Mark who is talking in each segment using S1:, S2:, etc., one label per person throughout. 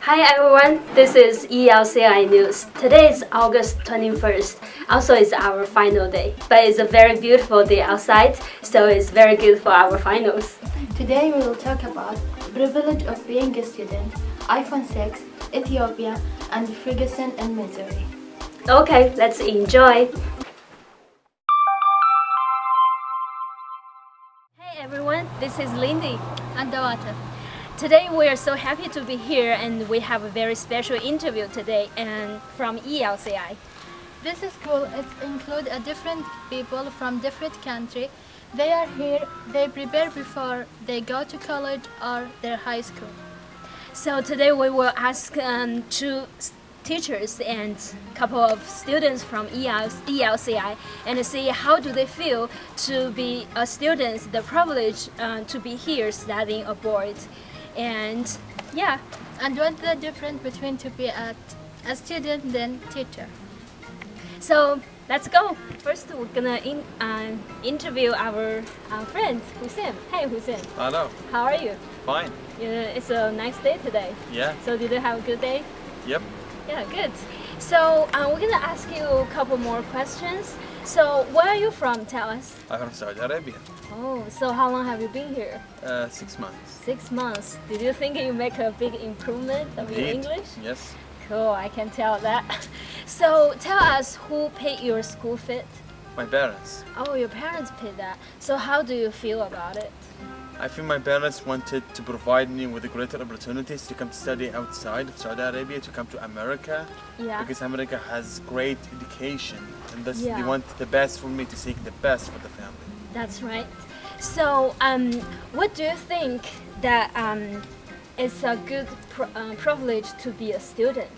S1: Hi everyone, this is ELCI News. Today is August 21st. Also, it's our final day. But it's a very beautiful day outside, so it's very good for our finals.
S2: Today we will talk about the privilege of being a student, iPhone 6, Ethiopia, and Ferguson in Missouri.
S1: Okay, let's enjoy. Hey everyone, this is Lindy.
S2: And Dawata.
S1: Today we are so happy to be here and we have a very special interview today and from ELCI.
S2: This is cool. It includes different people from different countries. They are here, they prepare before they go to college or their high school.
S1: So today we will ask two teachers and a couple of students from ELCI and see how do they feel to be a student, the privilege to be here studying abroad. And yeah.
S2: And what's the difference between to be a student than teacher?
S1: So let's go. First we're gonna interview our friend Hussein. Hey Hussein.
S3: Hello.
S1: How are you?
S3: Fine.
S1: Yeah, it's a nice day today.
S3: Yeah.
S1: So did you have a good day?
S3: Yep.
S1: Yeah, good. So we're gonna ask you a couple more questions. So where are you from? Tell us.
S3: I'm from Saudi Arabia.
S1: Oh, so how long have you been here?
S3: 6 months.
S1: 6 months. Did you think you make a big improvement of your
S3: Indeed.
S1: English?
S3: Yes.
S1: Cool, I can tell that. So tell us who paid your school fee?
S3: My parents.
S1: Oh, your parents paid that. So how do you feel about it?
S3: I feel my parents wanted to provide me with greater opportunities to come to study outside of Saudi Arabia, to come to America.
S1: Yeah.
S3: Because America has great education and thus
S1: Yeah.
S3: they want the best for me, to seek the best for the family.
S1: That's right. So what do you think that it's a good privilege to be a student?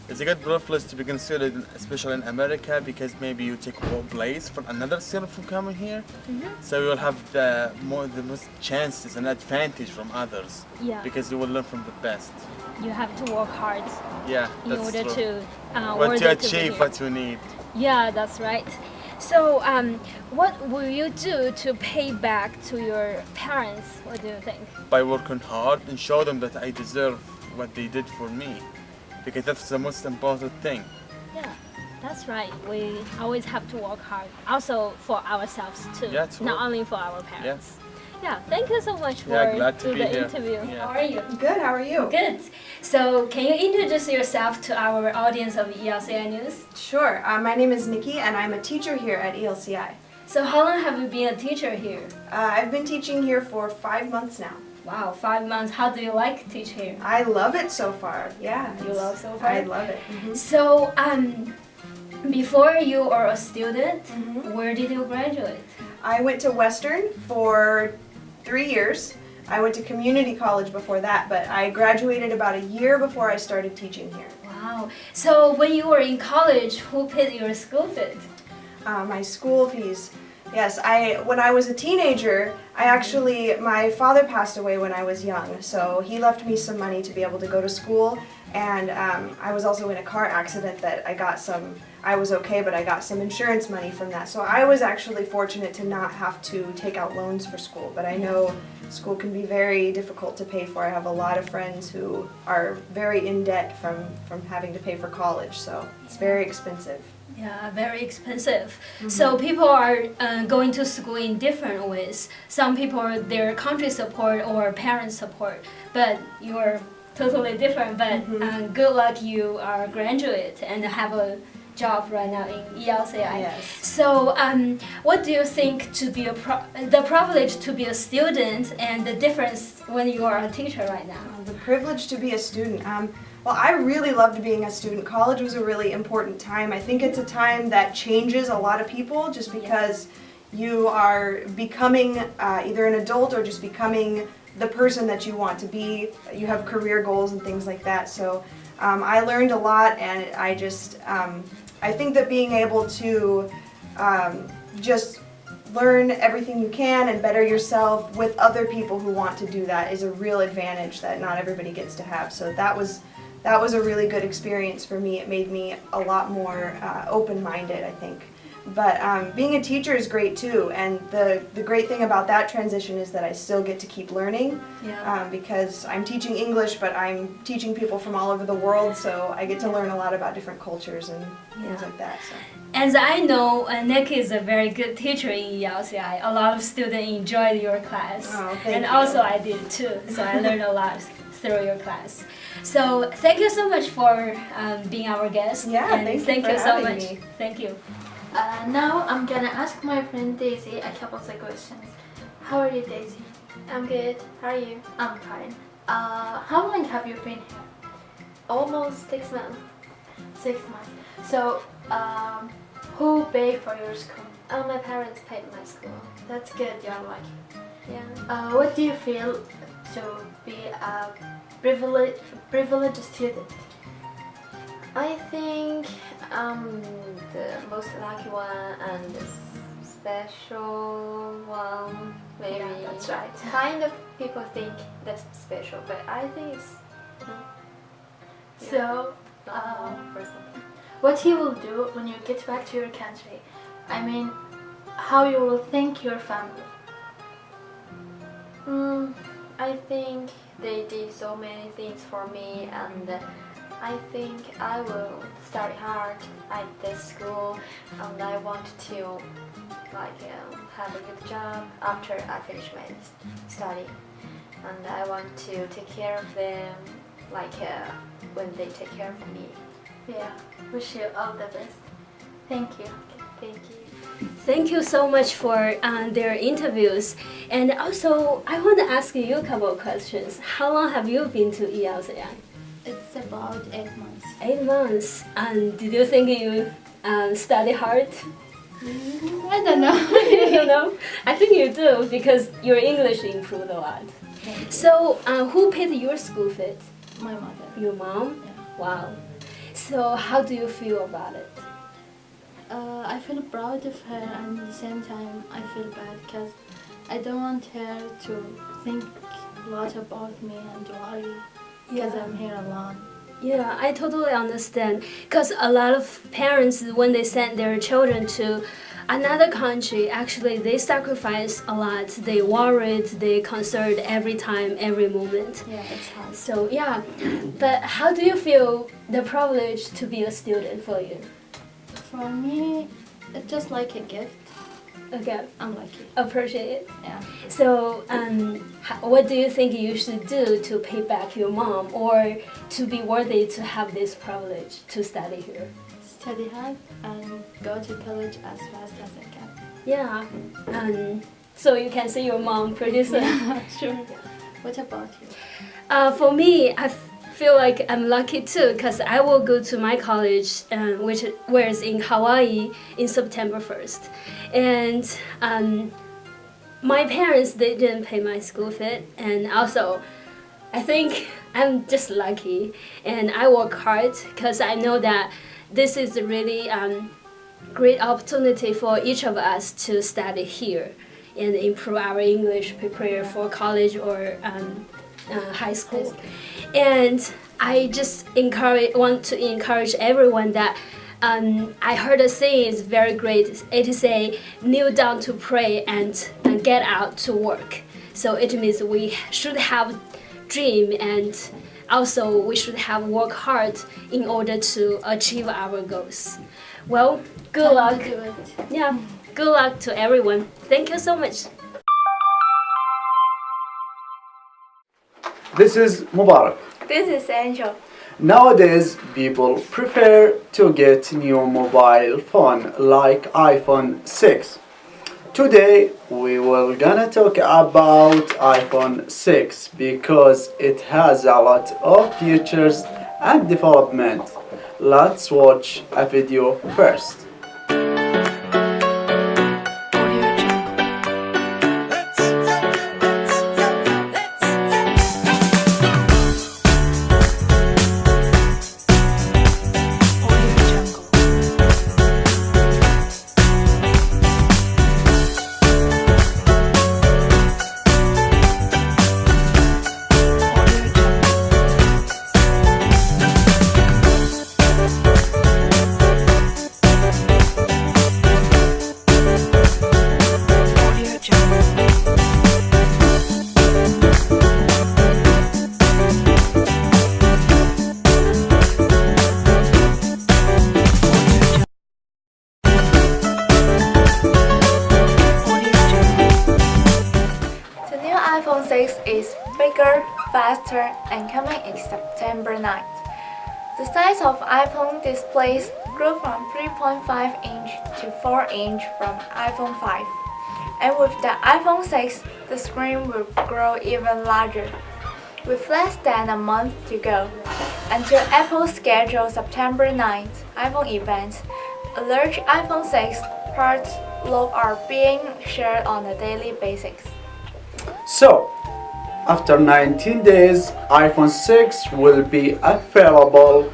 S3: It's a good privilege to be considered, especially in America, because maybe you take a place from another student from coming here. So you will have the most chances and advantage from others.
S1: Yeah.
S3: Because you will learn from the best.
S1: You have to work hard
S3: Yeah,
S1: in
S3: that's
S1: order
S3: true.
S1: to
S3: What
S1: worthy
S3: to
S1: be
S3: achieve
S1: here.
S3: what you need.
S1: Yeah, that's right. So what will you do to pay back to your parents? What do you think?
S3: By working hard and show them that I deserve what they did for me. Because that's the most important thing.
S1: Yeah, that's right. We always have to work hard. Also for ourselves too.
S3: Yeah, true.
S1: Not only for our parents. Yeah, thank you so much for
S3: Yeah, glad to
S1: the
S3: be here.
S1: interview.
S3: Yeah.
S1: How are you?
S4: Good, how are you?
S1: Good. So can you introduce yourself to our audience of ELCI News?
S4: Sure, my name is Nikki and I'm a teacher here at ELCI.
S1: So how long have you been a teacher here?
S4: I've been teaching here for 5 months now.
S1: Wow, 5 months. How do you like teach here?
S4: I love it so far, yeah.
S1: You love so far?
S4: I love it.
S1: So before you are a student, where did you graduate?
S4: I went to Western for 3 years. I went to community college before that, but I graduated about a year before I started teaching here.
S1: Wow. So when you were in college, who paid your school fee?
S4: My school fees. Yes, when I was a teenager, my father passed away when I was young, so he left me some money to be able to go to school, and I was also in a car accident that I was okay, but I got some insurance money from that. So I was actually fortunate to not have to take out loans for school, but I know school can be very difficult to pay for. I have a lot of friends who are very in debt from having to pay for college, so it's very expensive.
S1: Yeah, very expensive. So people are going to school in different ways. Some people are their country support or parents support, but you're totally different. But good luck, you are a graduate and have a job right now in ELCI.
S4: Yes.
S1: So what do you think to be the privilege to be a student and the difference when you are a teacher right now?
S4: The privilege to be a student. Well, I really loved being a student. College was a really important time. I think it's a time that changes a lot of people just because you are becoming either an adult or just becoming the person that you want to be. You have career goals and things like that. So I learned a lot, and I think that being able to just learn everything you can and better yourself with other people who want to do that is a real advantage that not everybody gets to have. So that was a really good experience for me. It made me a lot more open-minded, I think. But being a teacher is great too, and the great thing about that transition is that I still get to keep learning because I'm teaching English, but I'm teaching people from all over the world, so I get to learn a lot about different cultures and things like that. So.
S1: As I know, Nick is a very good teacher in ELCI. A lot of students enjoyed your class,
S4: thank you.
S1: Also I did too. So I learned a lot through your class. So thank you so much for being our guest.
S4: Yeah,
S1: and
S4: thank you for
S1: so
S4: having
S1: much.
S4: me.
S1: Thank you.
S2: Now I'm gonna ask my friend Daisy a couple of questions. How are you, Daisy?
S5: I'm good. How are you?
S2: I'm fine. How long have you been here?
S5: Almost 6 months.
S2: 6 months. So, who paid for your school?
S5: My parents paid my school.
S2: That's good, you're lucky.
S5: Yeah.
S2: What do you feel to be a privileged student?
S5: I think I'm the most lucky one and the special one. Maybe.
S2: Yeah, that's right.
S5: Kind of people think that's special, but I think it's
S2: So,
S5: not person.
S2: what you will do when you get back to your country? I mean, how you will thank your family?
S5: I think they did so many things for me, and I think I will study hard at this school, and I want to have a good job after I finish my study, and I want to take care of them when they take care of me.
S2: Yeah, wish you all the best. Thank you.
S5: Thank you.
S1: Thank you so much for their interviews. And also, I want to ask you a couple of questions. How long have you been to ELCI?
S2: It's about 8 months.
S1: 8 months. And did you think you study hard?
S2: I don't know.
S1: You don't know? I think you do because your English improved a lot. So, who paid your school fee?
S2: My mother.
S1: Your mom?
S2: Yeah.
S1: Wow. So, how do you feel about it?
S2: I feel proud of her, and at the same time I feel bad because I don't want her to think a lot about me and worry because I'm here alone.
S1: Yeah, I totally understand. Because a lot of parents, when they send their children to another country, actually they sacrifice a lot. They worried, they concerned every time, every moment.
S2: Yeah, it's hard.
S1: So yeah, but how do you feel the privilege to be a student for you?
S2: For me, it's just like a gift.
S1: Okay,
S2: I'm lucky.
S1: appreciate it.
S2: Yeah.
S1: So, what do you think you should do to pay back your mom or to be worthy to have this privilege to study here?
S2: Study hard and go to college as fast as I can.
S1: Yeah, so you can see your mom pretty soon.
S2: Sure. What about you?
S1: For me, I feel like I'm lucky too because I will go to my college, which is in Hawaii in September 1st. And my parents, they didn't pay my school fee, and also I think I'm just lucky and I work hard because I know that this is a really great opportunity for each of us to study here and improve our English, prepare for college or high school. And I just want to encourage everyone that I heard a saying is very great. It is a kneel down to pray and get out to work. So it means we should have dream and also we should have work hard in order to achieve our goals. Well, good luck.
S2: Do it.
S1: Yeah, good luck to everyone. Thank you so much.
S6: This is Mubarak.
S5: This is Angel.
S6: Nowadays, people prefer to get new mobile phone like iPhone 6. Today, we will gonna talk about iPhone 6 because it has a lot of features and development. Let's watch a video first.
S7: after and coming in September 9th. The size of iPhone displays grew from 3.5 inch to 4 inch from iPhone 5. And with the iPhone 6, the screen will grow even larger. With less than a month to go until Apple's scheduled September 9th iPhone event, a large iPhone 6 parts load are being shared on a daily basis.
S6: So, after 19 days, iPhone 6 will be available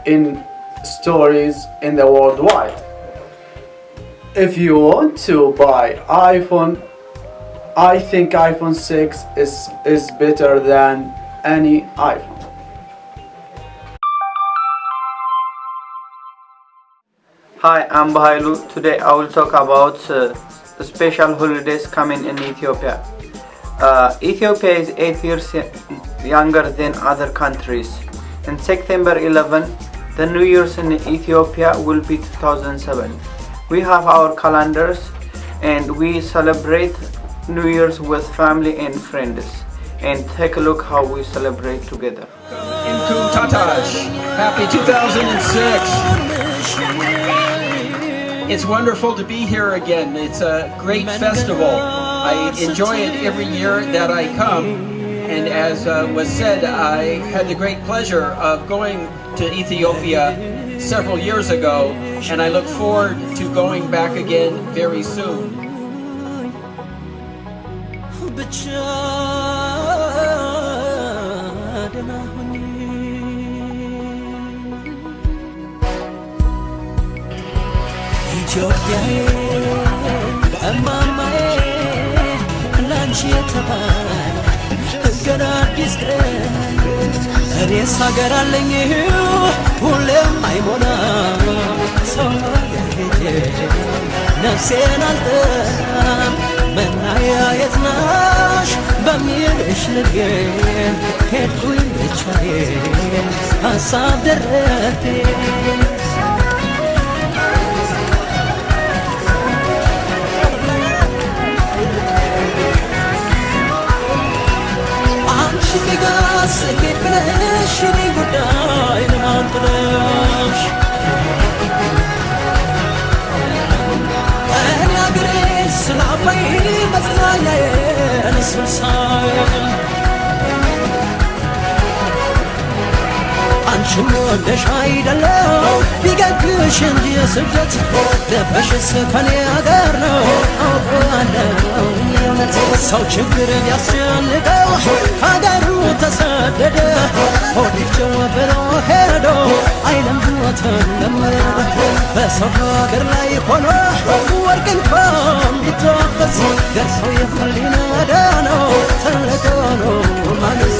S6: in stores in the worldwide. If you want to buy iPhone, I think iPhone 6 is better than any iPhone.
S8: Hi, I'm Bahailu. Today I will talk about special holidays coming in Ethiopia. Ethiopia is 8 years younger than other countries. On September 11, the New Year's in Ethiopia will be 2007. We have our calendars and we celebrate New Year's with family and friends. And take a look how we celebrate together.
S9: Inkum Tatash, happy 2006. It's wonderful to be here again. It's a great festival. I enjoy it every year that I come. And as was said, I had the great pleasure of going to Ethiopia several years ago, and I look forward to going back again very soon.
S10: እኔስ ሀገር አለኝ ሁሌም አይሞላ ሰው ሀገር ሄጄ ነፍሴን አልጠራም መናያየት ነሽ በሚልሽ ልቤ ሄድኩኝ ብቻዬን ሀሳብ ደረቴ ስኬት ብለሽ እኔ ጉዳይ ለማን ጥለሽ እኔ አገሬ ስላባይ መጽናኛዬን እሱን ሳይ አንቺም ወደሽ አይደለም ቢገድሽ እንጂ ስደት ልብሽስ ከኔ አገር ነው አውቃለሁ የእውነት ሰው ችግር ቢያስጨንቀው ሀገሩ ተሰደደ ሆዲፍቸው ብሎ ሄዶ አይለምዶትም በሰው ሀገር ላይ ሆኖ ወርቅ እንኳን ቢታፈስ ደርሰው የሁሊና ዳነው ትልቅ ነው ማንስ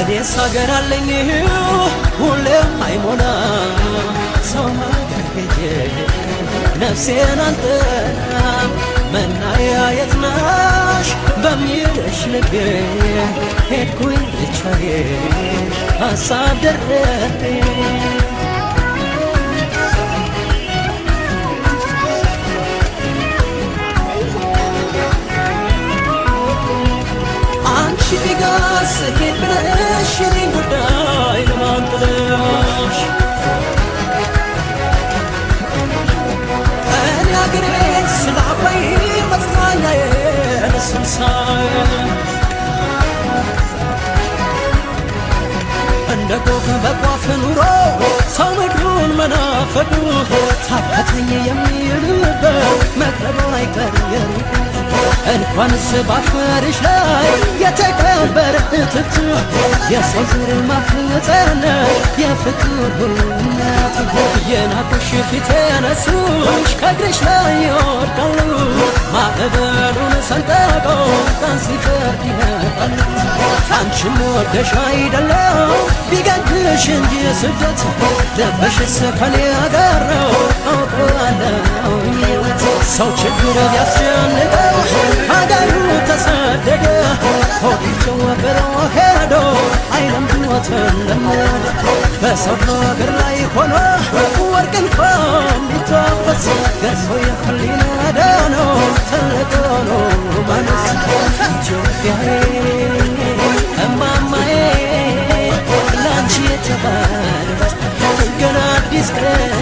S10: እኔስ ሀገር አለኝ ሁሌም አይሞላ ሰው ሀገር ሄጄ ነፍሴን አልጠራም መናያየት ነሽ በሚልሽ ልቤ ሄድኩኝ ብቻዬን ሀሳብ ደረቴ አንቺ ቢጋስ ሄድ ብለሽ እኔን ጉዳይ ለማን ጥለሽ እኔ አገሬን ስላባይ መጽናኛዬን እሱን ሳይ እንደ ኮከብ በቋፍ ኑሮ ሰው ምድሩን መናፈቁ ታከተኝ የሚልበት መቅረቡ አይቀር እንኳንስ ባፈርሽ ላይ የተቀበረ እትብት የሰው ዘር ማፍለጸነ የፍቅር ሁሉነት የናቁሽ ፊት ያነሱሽ ከእግርሽ ላይ ይወድቃሉ ማዕበሉን ሰንጠቀው ቀን ሲፈርድ ይመጣሉ አንቺም ወደሽ አይደለም ቢገድሽ እንጂ ስደት ልብሽስ ከኔ አገር ነው አውቃለሁ ሰው ችግር ቢያስጨንቀው ሀገሩ ተሰደገ ሆዲቸው ብሎ ሄዶ አይለምድኖትን ለመደ በሰው ሀገር ላይ ሆኖ ወርቅ እንኳን ቢታፈስ ገሶ የህሊና ዳኖ ትልቅ ሆኖ ማነስ ኢትዮጵያዬ እማማዬ ላንቺ የተባለበት ገና አዲስ ቀን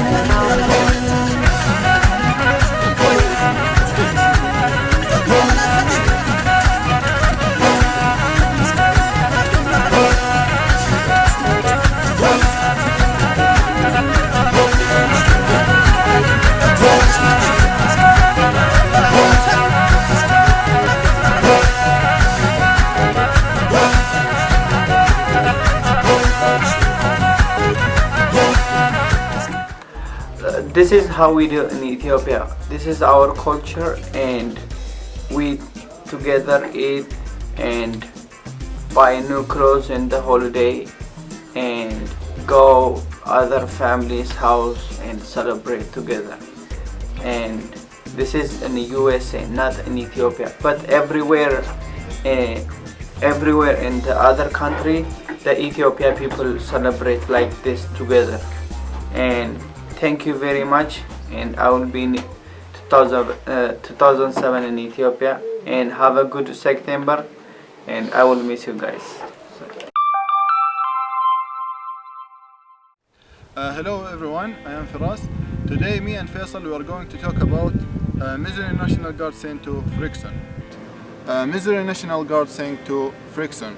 S8: This is how we do in Ethiopia. This is our culture, and we together eat and buy new clothes in the holiday and go other families' house and celebrate together. And this is in the USA, not in Ethiopia, but everywhere in the other country, the Ethiopia people celebrate like this together. And thank you very much, and I will be in 2007 in Ethiopia, and have a good September, and I will miss you guys.
S11: Hello everyone, I am Firas. Today me and Faisal we are going to talk about Missouri National Guard sent to Frickson. Missouri National Guard sent to Frickson.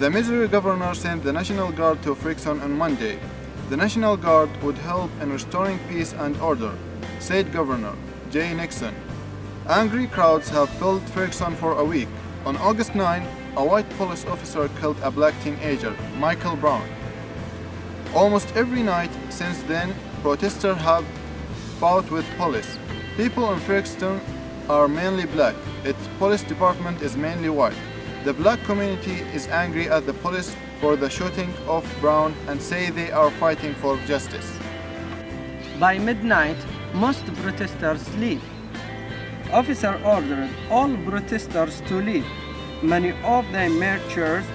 S11: The Missouri governor sent the National Guard to Frickson on Monday. The National Guard would help in restoring peace and order, said Governor Jay Nixon. Angry crowds have filled Frickson for a week. On August 9, a white police officer killed a black teenager, Michael Brown. Almost every night since then, protesters have fought with police. People in Frickson are mainly black. Its police department is mainly white. The black community is angry at the police for the shooting of Brown and say they are fighting for justice.
S12: By midnight, most protesters leave. Officer ordered all protesters to leave. Many of the marchers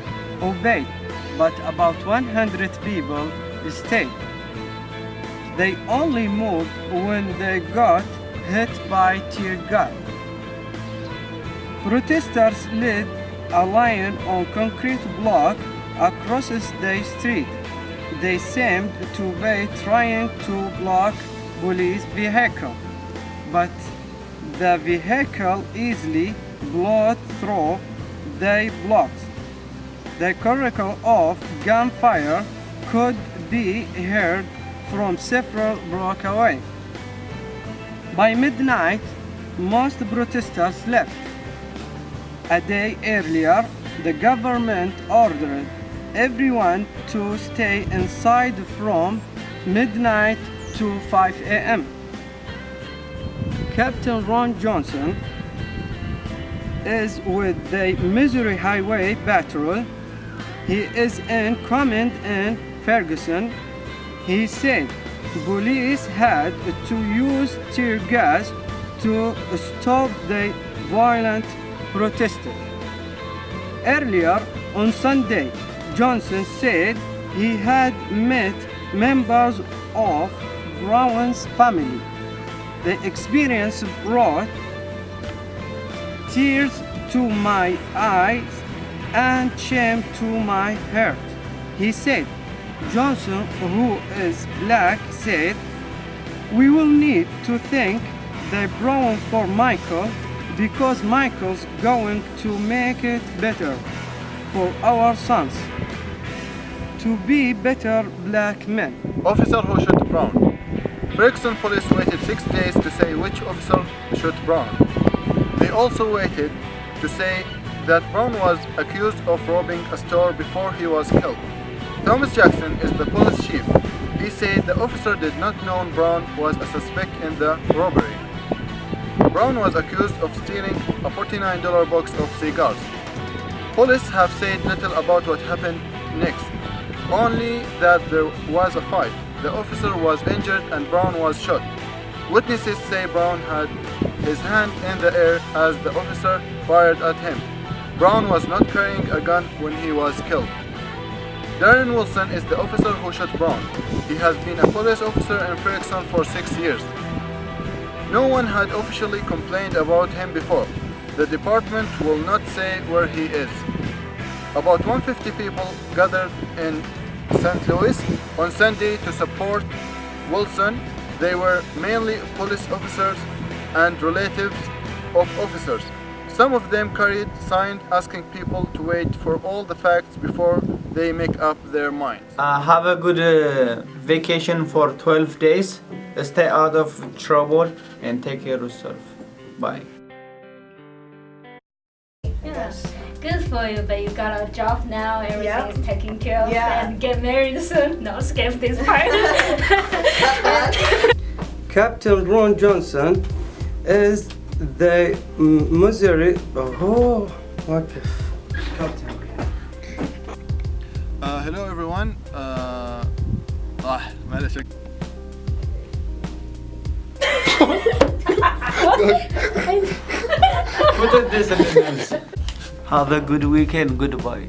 S12: obeyed, but about 100 people stayed. They only moved when they got hit by tear gas. Protesters led a line on concrete block across the street. They seemed to be trying to block police vehicle, but the vehicle easily blowed through the blocks. The crackle of gunfire could be heard from several blocks away. By midnight, most protesters left. A day earlier, the government ordered everyone to stay inside from midnight to 5 a.m. Captain Ron Johnson is with the Missouri Highway Patrol. He is in command in Ferguson. He said police had to use tear gas to stop the violent protesters. Earlier on Sunday, Johnson said he had met members of Brown's family. The experience brought tears to my eyes and shame to my heart, he said. Johnson, who is black, said, "We will need to thank the Brown for Michael because Michael's going to make it better for our sons to be better black men."
S11: Officer who shot Brown. Frickson police waited 6 days to say which officer shot Brown. They also waited to say that Brown was accused of robbing a store before he was killed. Thomas Jackson is the police chief. He said the officer did not know Brown was a suspect in the robbery. Brown was accused of stealing a $49 box of cigars. Police have said little about what happened next, only that there was a fight. The officer was injured and Brown was shot. Witnesses say Brown had his hand in the air as the officer fired at him. Brown was not carrying a gun when he was killed. Darren Wilson is the officer who shot Brown. He has been a police officer in Ferguson for 6 years. No one had officially complained about him before. The department will not say where he is. About 150 people gathered in St. Louis on Sunday to support Wilson. They were mainly police officers and relatives of officers. Some of them carried signs asking people to wait for all the facts before they make up their minds.
S8: Have a good vacation for 12 days. Stay out of trouble and take care of yourself. Bye.
S1: Yeah. Good for you, but you got a job now, everything
S4: Yeah.
S1: is taken care of,
S4: Yeah.
S1: and get married soon. No, skip this part.
S12: Captain Ron Johnson is the Missouri. Oh, okay. Captain.
S11: Hello everyone. معلش.
S8: Put this in the news. Have a good weekend. Goodbye.